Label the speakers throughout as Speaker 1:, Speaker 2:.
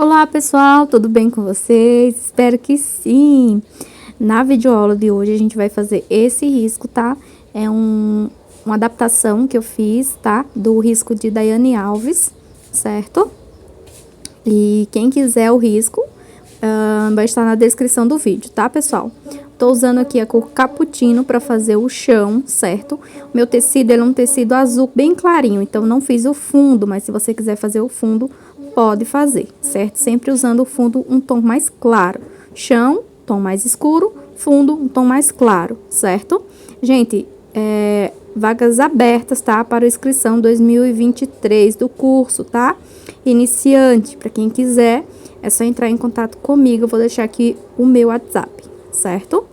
Speaker 1: Olá pessoal, tudo bem com vocês? Espero que sim! Na videoaula de hoje a gente vai fazer esse risco, tá? É uma adaptação que eu fiz, tá? Do risco de Daiane Alves, certo? E quem quiser o risco, vai estar na descrição do vídeo, tá pessoal? Tô usando aqui a cor cappuccino para fazer o chão, certo? O meu tecido ele é um tecido azul bem clarinho, então não fiz o fundo, mas se você quiser fazer o fundo, pode fazer, certo? Sempre usando o fundo um tom mais claro. Chão, tom mais escuro, fundo, um tom mais claro, certo? Gente, vagas abertas, tá? Para inscrição 2023 do curso, tá? Iniciante, para quem quiser, é só entrar em contato comigo, eu vou deixar aqui o meu WhatsApp, certo?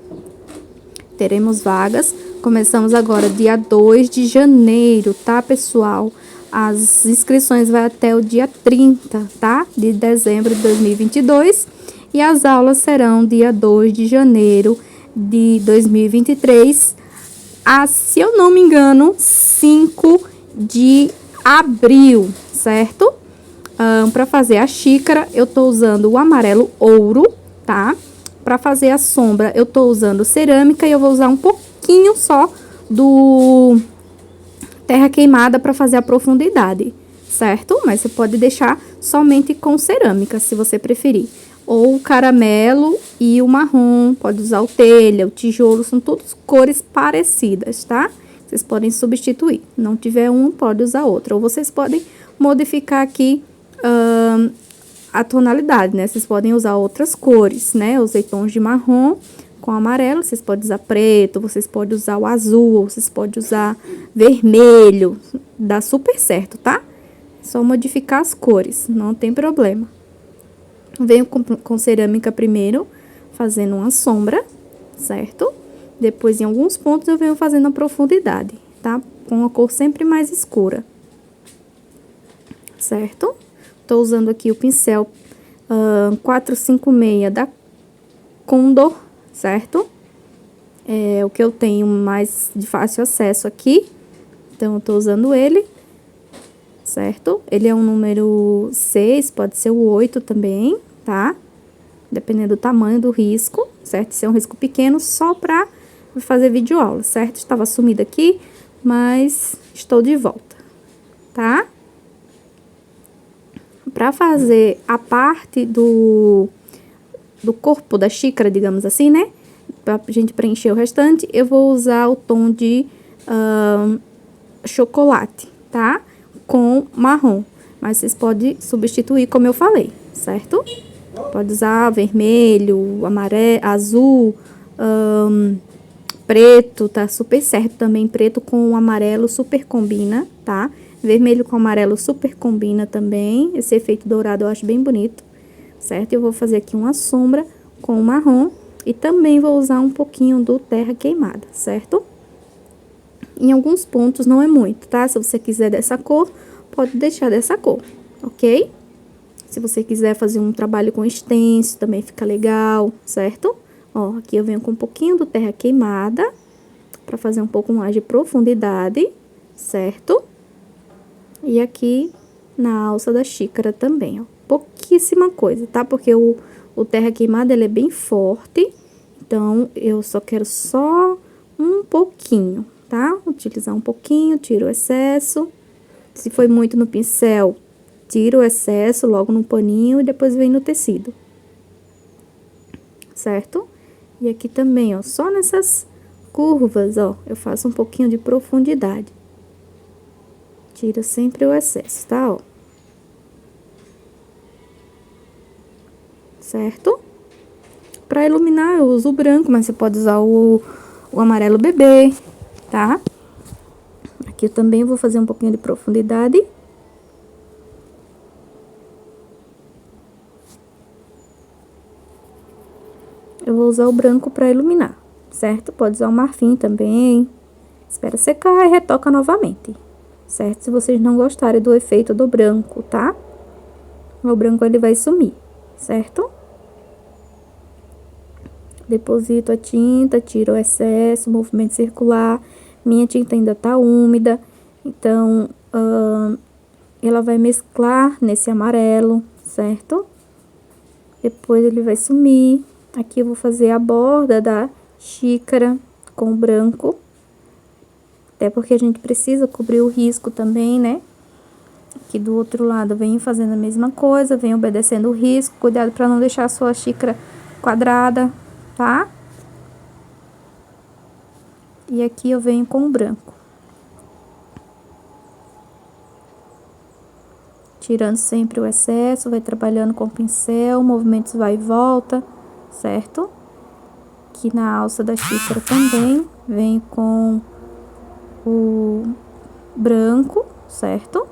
Speaker 1: Teremos vagas, começamos agora dia 2 de janeiro, tá, pessoal? As inscrições vai até o dia 30, tá? De dezembro de 2022. E as aulas serão dia 2 de janeiro de 2023, se eu não me engano, 5 de abril, certo? Para fazer a xícara, eu tô usando o amarelo ouro, tá? Para fazer a sombra, eu tô usando cerâmica e eu vou usar um pouquinho só do terra queimada para fazer a profundidade, certo? Mas você pode deixar somente com cerâmica, se você preferir. Ou o caramelo e o marrom, pode usar o telha, o tijolo, são todas cores parecidas, tá? Vocês podem substituir. Não tiver um, pode usar outro. Ou vocês podem modificar aqui a tonalidade, né? Vocês podem usar outras cores, né? Eu usei tons de marrom com amarelo, vocês podem usar preto, vocês podem usar o azul, vocês podem usar vermelho, dá super certo, tá? Só modificar as cores, não tem problema. Venho com cerâmica primeiro, fazendo uma sombra, certo? Depois, em alguns pontos, eu venho fazendo a profundidade, tá? Com a cor sempre mais escura, certo? Tô usando aqui o pincel 456 da Condor, certo? É o que eu tenho mais de fácil acesso aqui, então eu tô usando ele, certo? Ele é um número 6, pode ser o 8 também, tá? Dependendo do tamanho do risco, certo? Se é um risco pequeno, só pra fazer videoaula, certo? Estava sumida aqui, mas estou de volta, tá? Pra fazer a parte do corpo da xícara, digamos assim, né? Pra gente preencher o restante, eu vou usar o tom de chocolate, tá? Com marrom. Mas vocês podem substituir, como eu falei, certo? Pode usar vermelho, amarelo, azul, preto, tá super certo também. Preto com amarelo super combina, tá? Vermelho com amarelo super combina também. Esse efeito dourado eu acho bem bonito, certo? Eu vou fazer aqui uma sombra com o marrom e também vou usar um pouquinho do terra queimada, certo? Em alguns pontos não é muito, tá? Se você quiser dessa cor, pode deixar dessa cor, ok? Se você quiser fazer um trabalho com extenso, também fica legal, certo? Ó, aqui eu venho com um pouquinho do terra queimada, pra fazer um pouco mais de profundidade, certo? E aqui na alça da xícara também, ó. Pouquíssima coisa, tá? Porque o terra queimada, ele é bem forte, então eu só quero só um pouquinho, tá? Utilizar um pouquinho, tiro o excesso. Se foi muito no pincel, tiro o excesso logo no paninho e depois vem no tecido, certo? E aqui também, ó, só nessas curvas, ó, eu faço um pouquinho de profundidade. Tira sempre o excesso, tá, ó. Certo? Pra iluminar, eu uso o branco, mas você pode usar o amarelo bebê, tá? Aqui eu também vou fazer um pouquinho de profundidade. Eu vou usar o branco pra iluminar, certo? Pode usar o marfim também. Espera secar e retoca novamente, certo? Se vocês não gostarem do efeito do branco, tá? O branco, ele vai sumir, certo? Deposito a tinta, tiro o excesso, movimento circular. Minha tinta ainda tá úmida, então, ela vai mesclar nesse amarelo, certo? Depois ele vai sumir. Aqui eu vou fazer a borda da xícara com o branco. Até porque a gente precisa cobrir o risco também, né? Aqui do outro lado eu venho fazendo a mesma coisa, venho obedecendo o risco. Cuidado para não deixar a sua xícara quadrada, tá? E aqui eu venho com o branco. Tirando sempre o excesso, vai trabalhando com o pincel, movimentos vai e volta, certo? Aqui na alça da xícara também, venho com o branco, certo?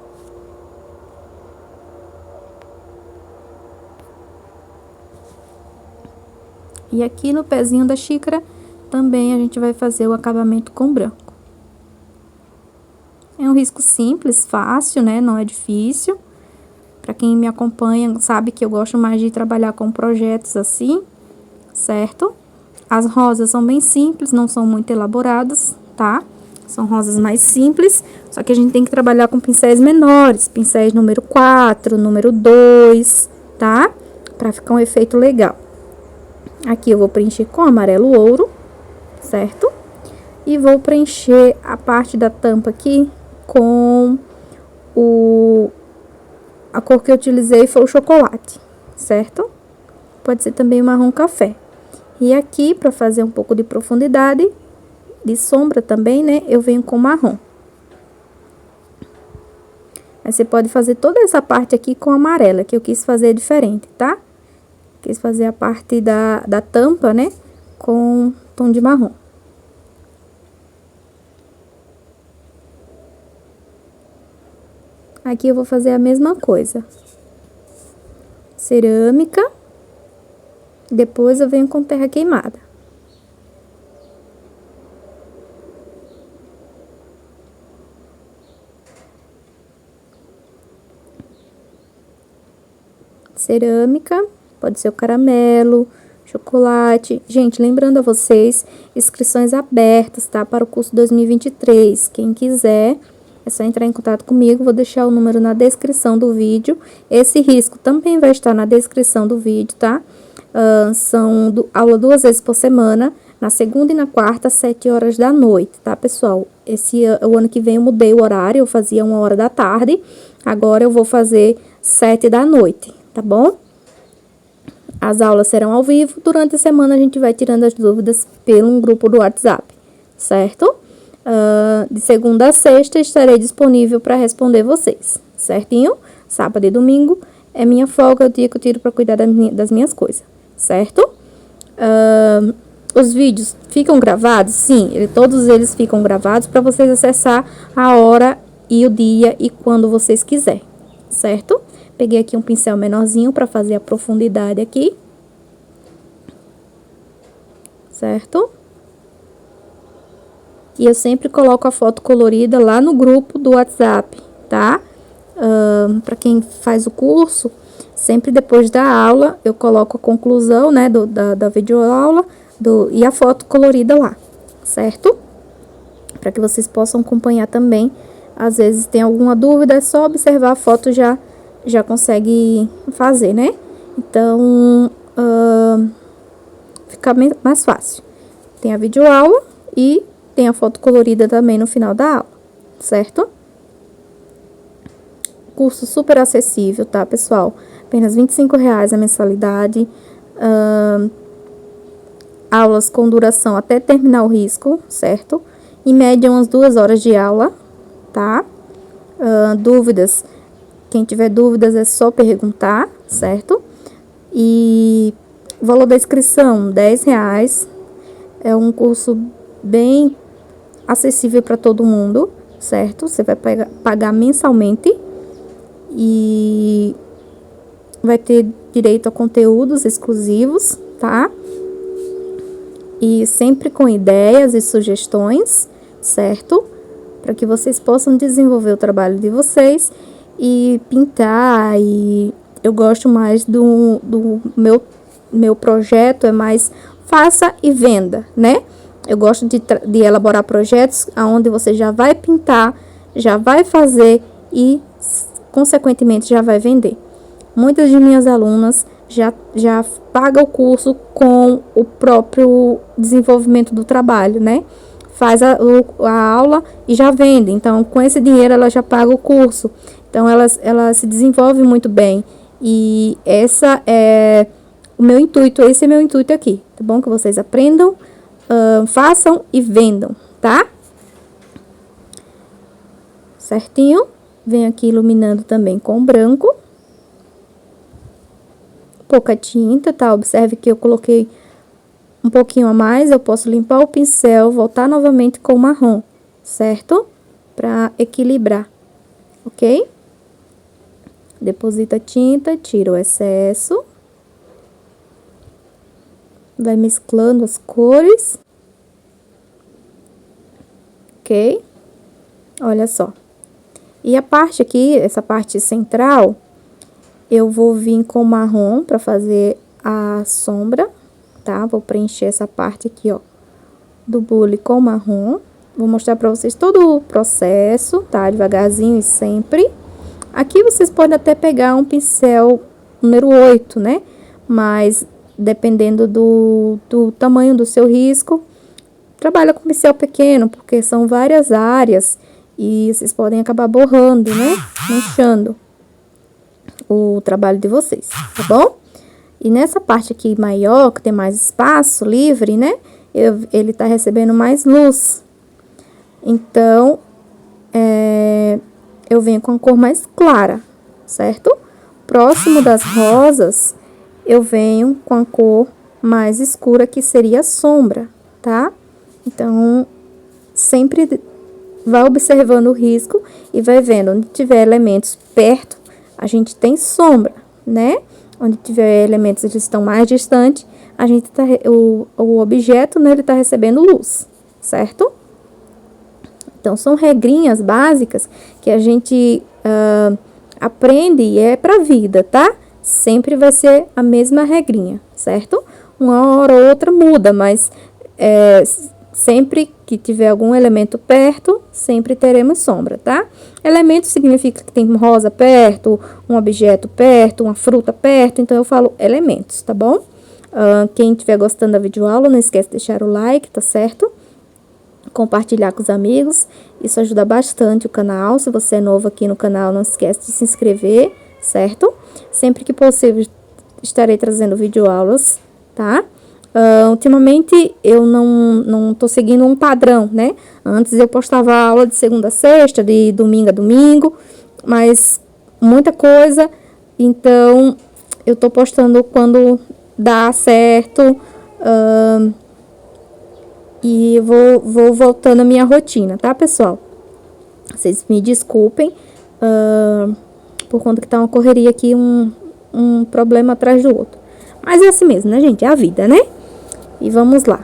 Speaker 1: E aqui no pezinho da xícara, também a gente vai fazer o acabamento com branco. É um risco simples, fácil, né? Não é difícil. Pra quem me acompanha, sabe que eu gosto mais de trabalhar com projetos assim, certo? As rosas são bem simples, não são muito elaboradas, tá? São rosas mais simples, só que a gente tem que trabalhar com pincéis menores, pincéis número 4, número 2, tá? Pra ficar um efeito legal. Aqui eu vou preencher com amarelo ouro, certo? E vou preencher a parte da tampa aqui com a cor que eu utilizei foi o chocolate, certo? Pode ser também o marrom café. E aqui, para fazer um pouco de profundidade, de sombra também, né? Eu venho com marrom. Aí você pode fazer toda essa parte aqui com amarela, que eu quis fazer diferente, tá? Quis fazer a parte da tampa, né? Com tom de marrom. Aqui eu vou fazer a mesma coisa. Cerâmica. Depois eu venho com terra queimada. Cerâmica, pode ser o caramelo, chocolate. Gente, lembrando a vocês, inscrições abertas, tá? Para o curso 2023. Quem quiser, é só entrar em contato comigo, vou deixar o número na descrição do vídeo. Esse risco também vai estar na descrição do vídeo, tá? São aula 2 vezes por semana, na segunda e na quarta, às 7 horas da noite, tá, pessoal? O ano que vem eu mudei o horário, eu fazia 1 hora da tarde, agora eu vou fazer 7 da noite, tá bom? As aulas serão ao vivo, durante a semana a gente vai tirando as dúvidas pelo grupo do WhatsApp, certo? De segunda a sexta estarei disponível para responder vocês, certinho? Sábado e domingo é minha folga, é o dia que eu tiro para cuidar das minhas coisas, certo? Os vídeos ficam gravados? Sim, todos eles ficam gravados para vocês acessar a hora e o dia e quando vocês quiserem, certo? Peguei aqui um pincel menorzinho para fazer a profundidade aqui, certo? E eu sempre coloco a foto colorida lá no grupo do WhatsApp, tá? Para quem faz o curso, sempre depois da aula, eu coloco a conclusão, né, da videoaula e a foto colorida lá, certo? Para que vocês possam acompanhar também. Às vezes tem alguma dúvida, é só observar a foto já consegue fazer, né? Então, fica mais fácil. Tem a videoaula e tem a foto colorida também no final da aula, certo? Curso super acessível, tá, pessoal? Apenas R$25 a mensalidade. Aulas com duração até terminar o risco, certo? Em média, umas 2 horas de aula, tá? Dúvidas, quem tiver dúvidas é só perguntar, certo? E o valor da inscrição, R$10. É um curso bem acessível para todo mundo, certo? Você vai pagar mensalmente e vai ter direito a conteúdos exclusivos, tá? E sempre com ideias e sugestões, certo? Para que vocês possam desenvolver o trabalho de vocês e pintar. E eu gosto mais do meu projeto, é mais faça e venda, né? Eu gosto de elaborar projetos onde você já vai pintar, já vai fazer e, consequentemente, já vai vender. Muitas de minhas alunas já paga o curso com o próprio desenvolvimento do trabalho, né? Faz a aula e já vende. Então, com esse dinheiro, ela já paga o curso. Então, ela se desenvolve muito bem. E essa é o meu intuito, esse é meu intuito aqui, tá bom? Que vocês aprendam, façam e vendam, tá? Certinho? Venho aqui iluminando também com branco. Pouca tinta, tá? Observe que eu coloquei um pouquinho a mais. Eu posso limpar o pincel, voltar novamente com o marrom, certo? Pra equilibrar, ok? Deposita a tinta, tira o excesso. Vai mesclando as cores. Ok? Olha só. E a parte aqui, essa parte central, eu vou vir com marrom pra fazer a sombra, tá? Vou preencher essa parte aqui, ó, do bule com marrom. Vou mostrar pra vocês todo o processo, tá? Devagarzinho e sempre. Aqui vocês podem até pegar um pincel número 8, né? Mas, dependendo do tamanho do seu risco, trabalha com pincel pequeno, porque são várias áreas e vocês podem acabar borrando, né? Manchando o trabalho de vocês, tá bom? E nessa parte aqui maior, que tem mais espaço livre, né? Ele tá recebendo mais luz. Então, eu venho com a cor mais clara, certo? Próximo das rosas, eu venho com a cor mais escura, que seria a sombra, tá? Então, sempre vai observando o risco e vai vendo onde tiver elementos perto, a gente tem sombra, né? Onde tiver elementos que estão mais distantes, a gente tá, o objeto, né, ele tá recebendo luz, certo? Então, são regrinhas básicas que a gente aprende e é pra vida, tá? Sempre vai ser a mesma regrinha, certo? Uma hora ou outra muda, mas sempre que tiver algum elemento perto, sempre teremos sombra, tá? Elemento significa que tem rosa perto, um objeto perto, uma fruta perto, então eu falo elementos, tá bom? Quem estiver gostando da videoaula, não esquece de deixar o like, tá certo? Compartilhar com os amigos, isso ajuda bastante o canal. Se você é novo aqui no canal, não esquece de se inscrever, certo? Sempre que possível, estarei trazendo videoaulas, tá? Ultimamente, eu não tô seguindo um padrão, né? Antes eu postava aula de segunda a sexta, de domingo a domingo, mas muita coisa, então eu tô postando quando dá certo, e vou voltando a minha rotina, tá, pessoal? Vocês me desculpem, por conta que tá uma correria aqui, um problema atrás do outro. Mas é assim mesmo, né, gente? É a vida, né? E vamos lá.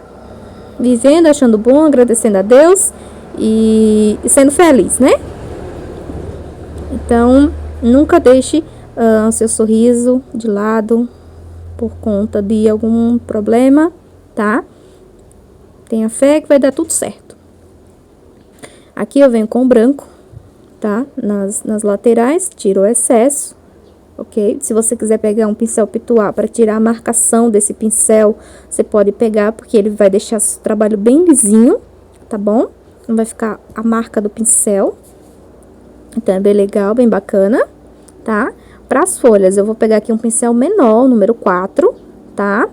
Speaker 1: Vivendo, achando bom, agradecendo a Deus e sendo feliz, né? Então, nunca deixe o seu sorriso de lado por conta de algum problema, tá? Tenha fé que vai dar tudo certo. Aqui eu venho com branco, tá? Nas laterais, tiro o excesso, ok? Se você quiser pegar um pincel pituá para tirar a marcação desse pincel, você pode pegar, porque ele vai deixar o trabalho bem lisinho, tá bom? Não vai ficar a marca do pincel. Então, é bem legal, bem bacana, tá? Para as folhas, eu vou pegar aqui um pincel menor, número 4, tá?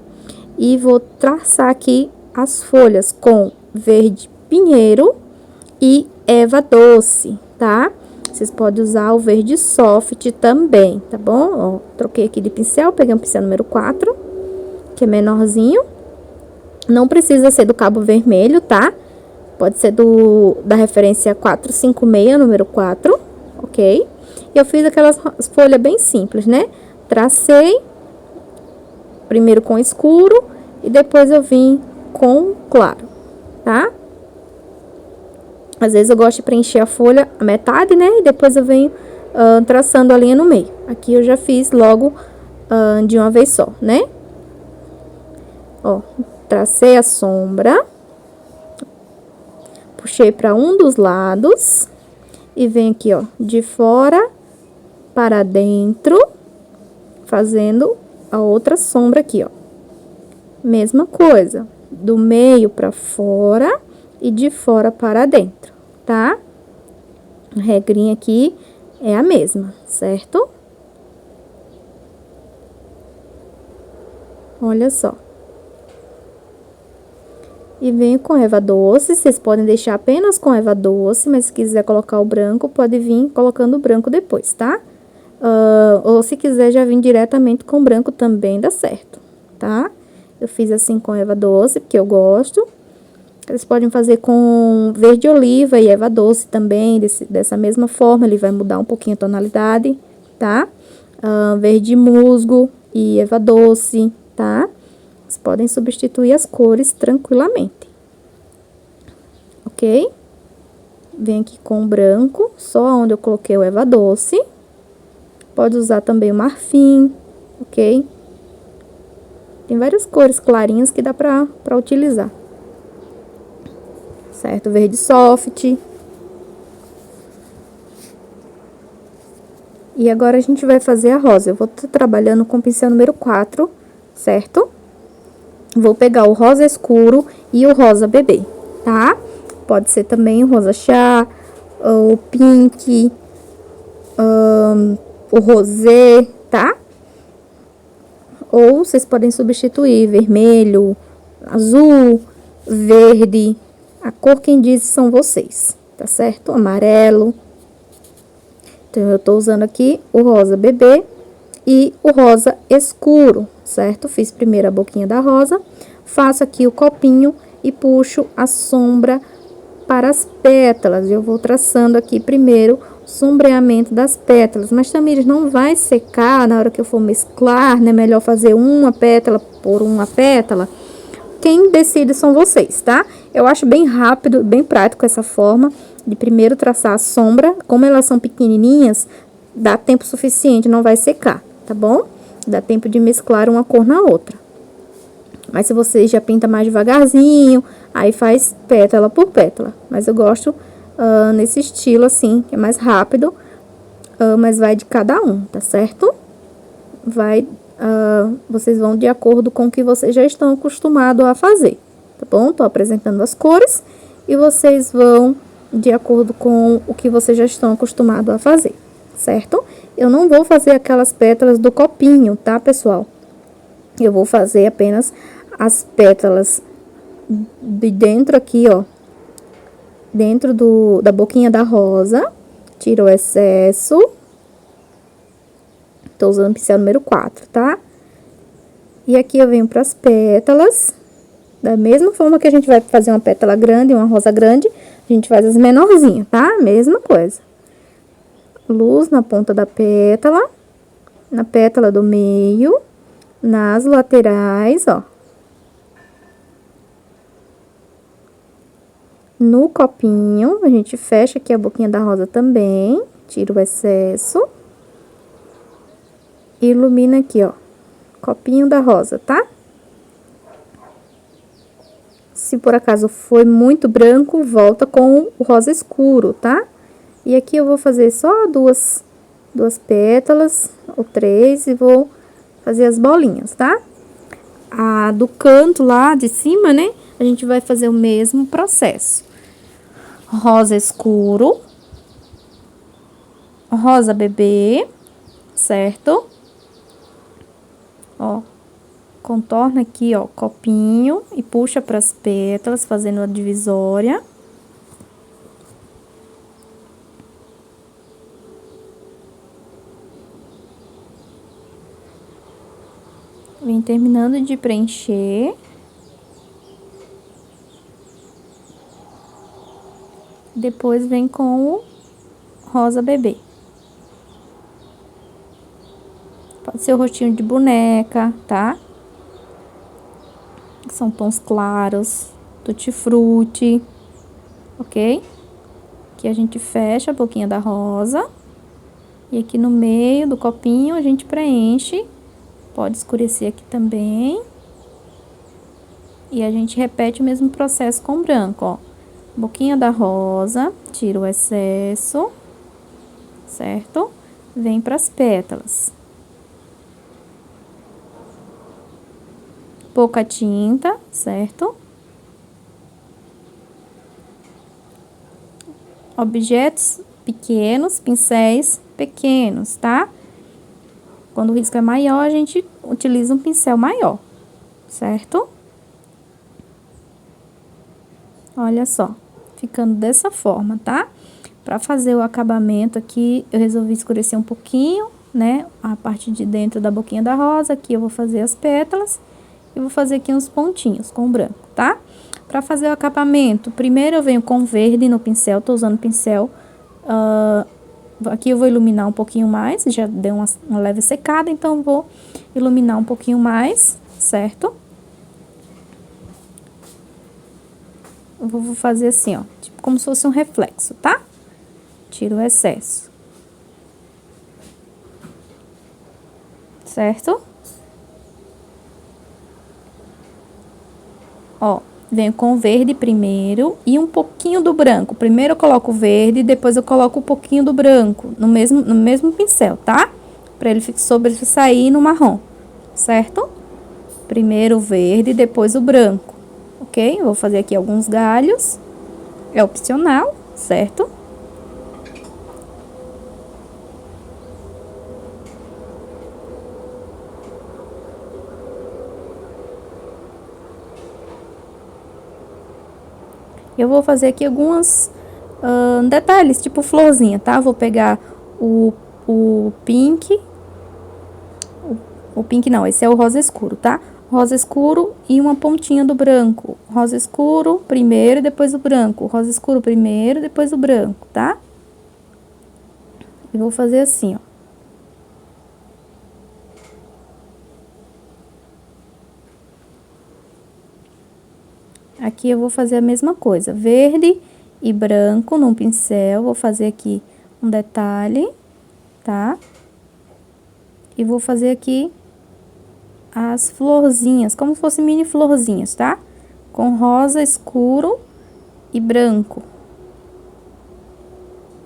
Speaker 1: E vou traçar aqui as folhas com verde pinheiro e erva doce, tá? Vocês podem usar o verde soft também, tá bom? Ó, troquei aqui de pincel, peguei um pincel número 4, que é menorzinho. Não precisa ser do cabo vermelho, tá? Pode ser da referência 456, número 4, ok? E eu fiz aquelas folhas bem simples, né? Tracei, primeiro com escuro, e depois eu vim com claro, tá? Às vezes eu gosto de preencher a folha a metade, né? E depois eu venho traçando a linha no meio. Aqui eu já fiz logo de uma vez só, né? Ó, tracei a sombra. Puxei para um dos lados. E venho aqui, ó, de fora para dentro, fazendo a outra sombra aqui, ó. Mesma coisa, do meio pra fora e de fora para dentro, tá? A regrinha aqui é a mesma, certo? Olha só. E venho com erva doce, vocês podem deixar apenas com erva doce, mas se quiser colocar o branco, pode vir colocando o branco depois, tá? Ou se quiser já vir diretamente com o branco também dá certo, tá? Eu fiz assim com erva doce, porque eu gosto. Vocês podem fazer com verde oliva e erva doce também, dessa mesma forma, ele vai mudar um pouquinho a tonalidade, tá? Verde musgo e erva doce, tá? Vocês podem substituir as cores tranquilamente, ok? Vem aqui com o branco, só onde eu coloquei o erva doce. Pode usar também o marfim, ok? Tem várias cores clarinhas que dá pra utilizar. Certo? Verde soft. E agora a gente vai fazer a rosa. Eu vou estar trabalhando com o pincel número 4, certo? Vou pegar o rosa escuro e o rosa bebê, tá? Pode ser também o rosa chá, o pink, o rosé, tá? Ou vocês podem substituir vermelho, azul, verde, a cor quem diz são vocês, tá certo? Amarelo. Então, eu tô usando aqui o rosa bebê e o rosa escuro, certo? Fiz primeiro a boquinha da rosa, faço aqui o copinho e puxo a sombra para as pétalas. Eu vou traçando aqui primeiro o sombreamento das pétalas, mas Tamires, não vai secar na hora que eu for mesclar, né? Melhor fazer uma pétala por uma pétala. Quem decide são vocês, tá? Eu acho bem rápido, bem prático essa forma de primeiro traçar a sombra. Como elas são pequenininhas, dá tempo suficiente, não vai secar, tá bom? Dá tempo de mesclar uma cor na outra. Mas se você já pinta mais devagarzinho, aí faz pétala por pétala. Mas eu gosto nesse estilo assim, que é mais rápido, mas vai de cada um, tá certo? Vocês vão de acordo com o que vocês já estão acostumados a fazer, tá bom? Tô apresentando as cores e vocês vão de acordo com o que vocês já estão acostumados a fazer, certo? Eu não vou fazer aquelas pétalas do copinho, tá, pessoal? Eu vou fazer apenas as pétalas de dentro aqui, ó, dentro da boquinha da rosa. Tiro o excesso. Tô usando o pincel número 4, tá? E aqui eu venho para as pétalas. Da mesma forma que a gente vai fazer uma pétala grande, uma rosa grande, a gente faz as menorzinhas, tá? Mesma coisa. Luz na ponta da pétala, na pétala do meio, nas laterais, ó. No copinho, a gente fecha aqui a boquinha da rosa também, tira o excesso. E ilumina aqui, ó, copinho da rosa, tá? Se por acaso foi muito branco, volta com o rosa escuro, tá? E aqui eu vou fazer só duas pétalas, ou 3, e vou fazer as bolinhas, tá? A do canto lá de cima, né, a gente vai fazer o mesmo processo. Rosa escuro, rosa bebê, certo? Ó, contorna aqui, ó, copinho e puxa para as pétalas, fazendo a divisória. Vem terminando de preencher. Depois vem com o rosa bebê. Pode ser o rostinho de boneca, tá? São tons claros, tutti-frutti, ok? Aqui a gente fecha a boquinha da rosa. E aqui no meio do copinho a gente preenche. Pode escurecer aqui também. E a gente repete o mesmo processo com o branco, ó. Boquinha da rosa, tira o excesso, certo? Vem para as pétalas. pouca tinta, certo? Objetos pequenos, pincéis pequenos, tá? Quando o risco é maior, a gente utiliza um pincel maior, certo? Olha só, ficando dessa forma, tá? Pra fazer o acabamento aqui, eu resolvi escurecer um pouquinho, né? A parte de dentro da boquinha da rosa, aqui eu vou fazer as pétalas e vou fazer aqui uns pontinhos com branco, tá? Pra fazer o acabamento, primeiro eu venho com verde no pincel, tô usando pincel, aqui eu vou iluminar um pouquinho mais, já deu uma leve secada, então vou iluminar um pouquinho mais, certo? Eu vou fazer assim, ó, tipo como se fosse um reflexo, tá? Tiro o excesso. Certo? Ó, venho com o verde primeiro e um pouquinho do branco. Primeiro eu coloco o verde, depois eu coloco um pouquinho do branco no mesmo pincel, tá? Pra ele sobressair no marrom, certo? Primeiro o verde, depois o branco, ok? Eu vou fazer aqui alguns galhos, é opcional, certo? Eu vou fazer aqui alguns detalhes, tipo florzinha, tá? Vou pegar o pink, o pink não, esse é o rosa escuro, tá? Rosa escuro e uma pontinha do branco. Rosa escuro primeiro, depois o branco. Rosa escuro primeiro, depois o branco, tá? E vou fazer assim, ó. Aqui eu vou fazer a mesma coisa, verde e branco num pincel, vou fazer aqui um detalhe, tá? E vou fazer aqui as florzinhas, como se fossem mini florzinhas, tá? Com rosa escuro e branco.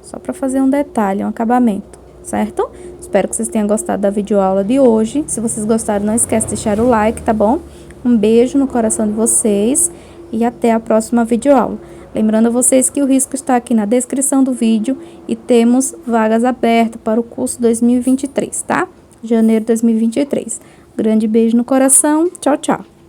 Speaker 1: Só pra fazer um detalhe, um acabamento, certo? Espero que vocês tenham gostado da videoaula de hoje. Se vocês gostaram, não esquece de deixar o like, tá bom? Um beijo no coração de vocês e até a próxima videoaula. Lembrando a vocês que o risco está aqui na descrição do vídeo e temos vagas abertas para o curso 2023, tá? Janeiro de 2023. Grande beijo no coração. Tchau, tchau.